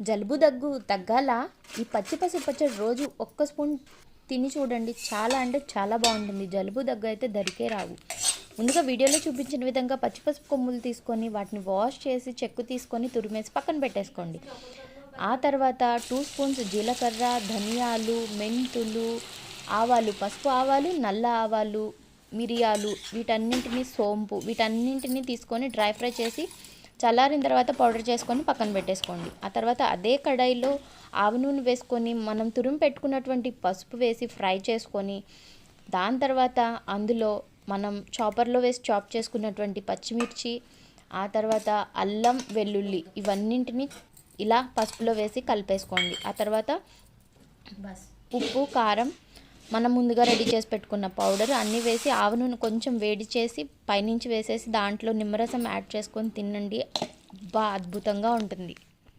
జలుబు దగ్గు తగ్గాల ఈ పచ్చిపసుపు పచ్చడి రోజు ఒక్క స్పూన్ తిని చూడండి. చాలా అంటే చాలా బాగుంటుంది. జలుబు దగ్గు అయితే దరికే రావు. ముందుగా వీడియోలో చూపించిన విధంగా పచ్చిపసుపు కొమ్ములు తీసుకొని వాటిని వాష్ చేసి చెక్కు తీసుకొని తురిమేసి పక్కన పెట్టేసుకోండి. ఆ తర్వాత 2 స్పూన్స్ జీలకర్ర, ధనియాలు, మెంతులు, ఆవాలు, పసుపు ఆవాలు, నల్ల ఆవాలు, మిరియాలు, వీటన్నింటినీ సోంపు వీటన్నింటినీ తీసుకొని డ్రై ఫ్రై చేసి చల్లారిన తర్వాత పౌడర్ చేసుకొని పక్కన పెట్టేసుకోండి. ఆ తర్వాత అదే కడాయిలో ఆవ నూనె వేసుకొని మనం తురిమి పెట్టుకున్నటువంటి పసుపు వేసి ఫ్రై చేసుకొని దాని తర్వాత అందులో మనం చాపర్లో వేసి చాప్ చేసుకున్నటువంటి పచ్చిమిర్చి, ఆ తర్వాత అల్లం, వెల్లుల్లి ఇవన్నింటినీ ఇలా పసుపులో వేసి కలిపేసుకోండి. ఆ తర్వాత ఉప్పు, కారం, మనం ముందుగా రెడీ చేసి పెట్టుకున్న పౌడర్ అన్నీ వేసి ఆవ నూనె కొంచెం వేడి చేసి పైనుంచి వేసేసి దాంట్లో నిమ్మరసం యాడ్ చేసుకొని తినండి. అద్భుతంగా ఉంటుంది.